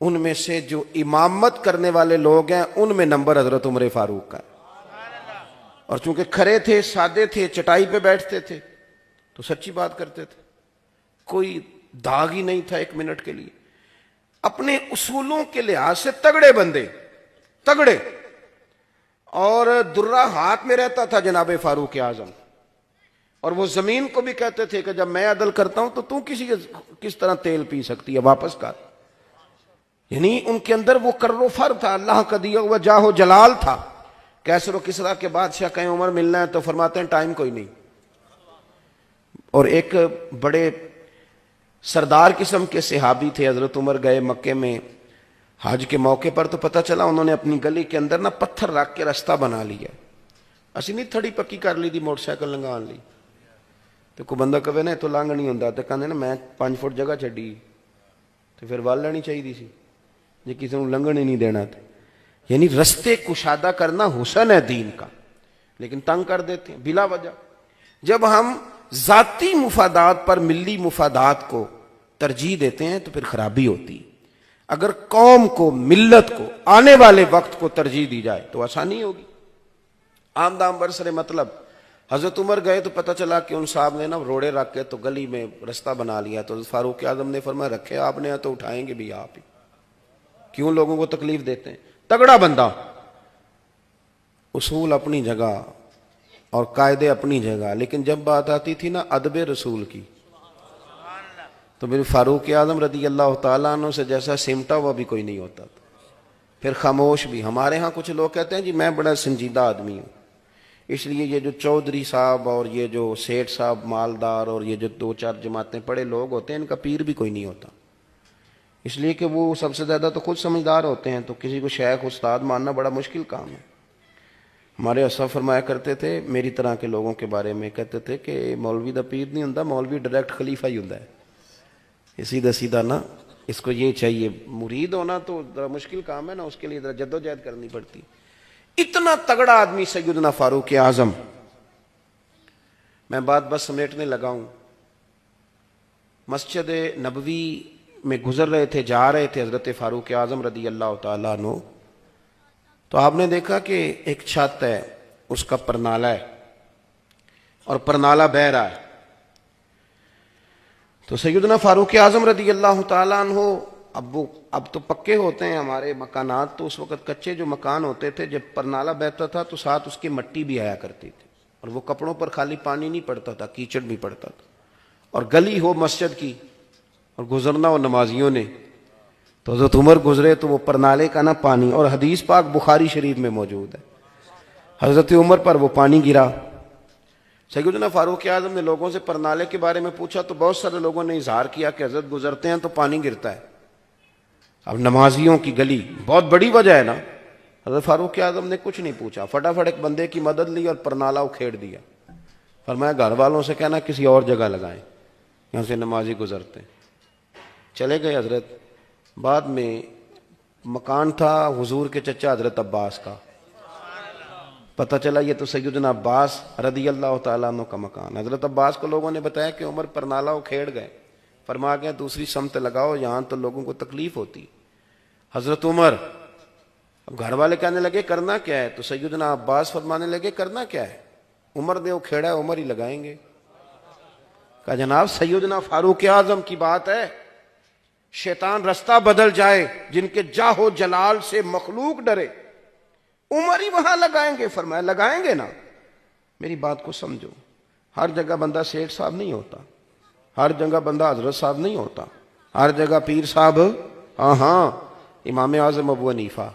ان میں سے جو امامت کرنے والے لوگ ہیں ان میں نمبر حضرت عمر فاروق کا ہے. اور چونکہ کھڑے تھے، سادے تھے، چٹائی پہ بیٹھتے تھے تو سچی بات کرتے تھے، کوئی داغ ہی نہیں تھا ایک منٹ کے لیے. اپنے اصولوں کے لحاظ سے تگڑے بندے، تگڑے. اور درہ ہاتھ میں رہتا تھا جناب فاروق اعظم. اور وہ زمین کو بھی کہتے تھے کہ جب میں عدل کرتا ہوں تو کس طرح تیل پی سکتی ہے، واپس کر. یعنی ان کے اندر وہ کر و فر تھا، اللہ کا دیا ہوا جاہ و جلال تھا. کیسر و کسریٰ کے بادشاہ کہیں عمر ملنا ہے تو فرماتے ہیں ٹائم کوئی نہیں. اور ایک بڑے سردار قسم کے صحابی تھے، حضرت عمر گئے مکے میں حج کے موقع پر تو پتہ چلا انہوں نے اپنی گلی کے اندر پتھر رکھ کے رستہ بنا لیا. اسی نہیں تھڑی پکی کر لی تھی، موٹر سائیکل لنگان لی. تو کوئی بندہ کہے نا تو لنگ نہیں ہوندا، تو کہندے نا میں 5 فٹ جگہ چڈی تو پھر ول لینی چاہیے سی جی کسی کو لنگن ہی نہیں دینا تھا. یعنی رستے کشادہ کرنا حسن ہے دین کا، لیکن تنگ کر دیتے ہیں بلا وجہ. جب ہم ذاتی مفادات پر ملی مفادات کو ترجیح دیتے ہیں تو پھر خرابی ہوتی ہے. اگر قوم کو، ملت کو، آنے والے وقت کو ترجیح دی جائے تو آسانی ہوگی. آمدام برسر مطلب حضرت عمر گئے تو پتہ چلا کہ ان صاحب نے روڑے رکھ کے تو گلی میں رستہ بنا لیا. تو فاروق اعظم نے فرمایا رکھے آپ نے تو اٹھائیں گے بھی آپ ہی، کیوں لوگوں کو تکلیف دیتے ہیں. تگڑا بندہ، اصول اپنی جگہ اور قاعدے اپنی جگہ، لیکن جب بات آتی تھی ادب رسول کی تو میرے فاروق اعظم رضی اللہ تعالیٰ عنہ سے جیسا سمٹا ہوا بھی کوئی نہیں ہوتا تھا. پھر خاموش بھی. ہمارے ہاں کچھ لوگ کہتے ہیں جی میں بڑا سنجیدہ آدمی ہوں، اس لیے یہ جو چودھری صاحب اور یہ جو سیٹھ صاحب مالدار اور یہ جو 2-4 جماعتیں پڑھے لوگ ہوتے ہیں ان کا پیر بھی کوئی نہیں ہوتا، اس لیے کہ وہ سب سے زیادہ تو خود سمجھدار ہوتے ہیں. تو کسی کو شیخ استاد ماننا بڑا مشکل کام ہے. ہمارے اسلاف فرمایا کرتے تھے میری طرح کے لوگوں کے بارے میں، کہتے تھے کہ مولوی دا پیر نہیں ہوندا، مولوی ڈائریکٹ خلیفہ ہی ہوندا ہے. سیدھا سیدھا نا اس کو یہ چاہیے. مرید ہونا تو ذرا مشکل کام ہے نا، اس کے لیے ذرا جدوجہد کرنی پڑتی. اتنا تگڑا آدمی سیدنا فاروق اعظم. میں بات بس سمیٹنے لگا ہوں. مسجد نبوی میں گزر رہے تھے، جا رہے تھے حضرت فاروق اعظم رضی اللہ تعالیٰ عنہ، تو آپ نے دیکھا کہ ایک چھت ہے، اس کا پرنالہ ہے اور پرنالہ بہہ رہا ہے. تو سیدنا فاروق اعظم رضی اللہ تعالیٰ عنہ اب تو پکے ہوتے ہیں ہمارے مکانات، تو اس وقت کچے جو مکان ہوتے تھے جب پرنالہ بہتا تھا تو ساتھ اس کی مٹی بھی آیا کرتی تھی، اور وہ کپڑوں پر خالی پانی نہیں پڑتا تھا، کیچڑ بھی پڑتا تھا. اور گلی ہو مسجد کی اور گزرنا ہو نمازیوں نے، تو حضرت عمر گزرے تو وہ پرنالے کا پانی، اور حدیث پاک بخاری شریف میں موجود ہے، حضرت عمر پر وہ پانی گرا. سیدنا فاروق اعظم نے لوگوں سے پرنالے کے بارے میں پوچھا تو بہت سارے لوگوں نے اظہار کیا کہ حضرت گزرتے ہیں تو پانی گرتا ہے. اب نمازیوں کی گلی بہت بڑی وجہ ہے نا. حضرت فاروق اعظم نے کچھ نہیں پوچھا، فٹافٹ ایک بندے کی مدد لی اور پرنالہ اکھیڑ دیا. فرمایا گھر والوں سے کہنا کسی اور جگہ لگائیں، یہاں سے نمازی گزرتے ہیں. چلے گئے حضرت. بعد میں مکان تھا حضور کے چچا حضرت عباس کا، پتہ چلا یہ تو سیدنا عباس رضی اللہ تعالیٰ عنہ کا مکان. حضرت عباس کو لوگوں نے بتایا کہ عمر پرنالہ اکھیڑ گئے. فرما گیا دوسری سمت لگاؤ، یہاں تو لوگوں کو تکلیف ہوتی. حضرت عمر، اب گھر والے کہنے لگے کرنا کیا ہے، تو سیدنا عباس فرمانے لگے کرنا کیا ہے، عمر نے اکھیڑا ہے عمر ہی لگائیں گے. کہا جناب سیدنا فاروق اعظم کی بات ہے، شیطان رستہ بدل جائے، جن کے جاہ و جلال سے مخلوق ڈرے، عمر ہی وہاں لگائیں گے. فرمایا لگائیں گے نا. میری بات کو سمجھو، ہر جگہ بندہ سیٹھ صاحب نہیں ہوتا، ہر جگہ بندہ حضرت صاحب نہیں ہوتا، ہر جگہ پیر صاحب. ہاں امام اعظم ابو حنیفہ،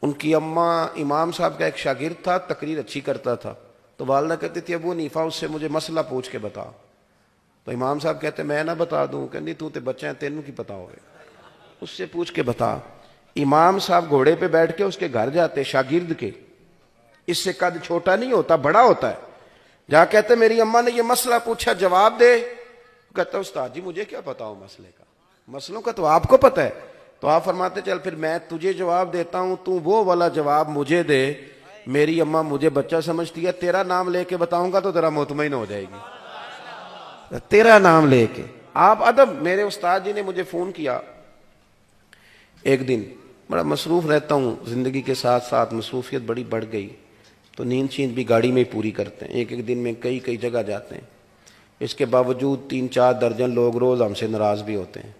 ان کی اماں امام صاحب کا ایک شاگرد تھا، تقریر اچھی کرتا تھا، تو والدہ کہتی تھی ابو حنیفہ اس سے مجھے مسئلہ پوچھ کے بتا. تو امام صاحب کہتے میں نہ بتا دوں، کہندی تو تے بچہ ہیں تینوں کی پتا ہوئے، اس سے پوچھ کے بتا. امام صاحب گھوڑے پہ بیٹھ کے اس کے گھر جاتے شاگرد کے، اس سے قد چھوٹا نہیں ہوتا بڑا ہوتا ہے. جا کہتے میری اماں نے یہ مسئلہ پوچھا جواب دے. کہتا استاد جی مجھے کیا پتا ہو مسئلے کا، مسئلوں کا تو آپ کو پتہ ہے. تو آپ فرماتے چل پھر میں تجھے جواب دیتا ہوں، تو وہ والا جواب مجھے دے. میری اماں مجھے بچہ سمجھتی ہے، تیرا نام لے کے بتاؤں گا تو ذرا مطمئن ہو جائے گی. تیرا نام لے کے آپ ادب. میرے استاد جی نے مجھے فون کیا ایک دن, بڑا مصروف رہتا ہوں زندگی کے ساتھ ساتھ, مصروفیت بڑی بڑھ گئی, تو نیند شیند بھی گاڑی میں ہی پوری کرتے ہیں, ایک ایک دن میں کئی کئی جگہ جاتے ہیں. اس کے باوجود 3-4 درجن لوگ روز ہم سے ناراض بھی ہوتے ہیں.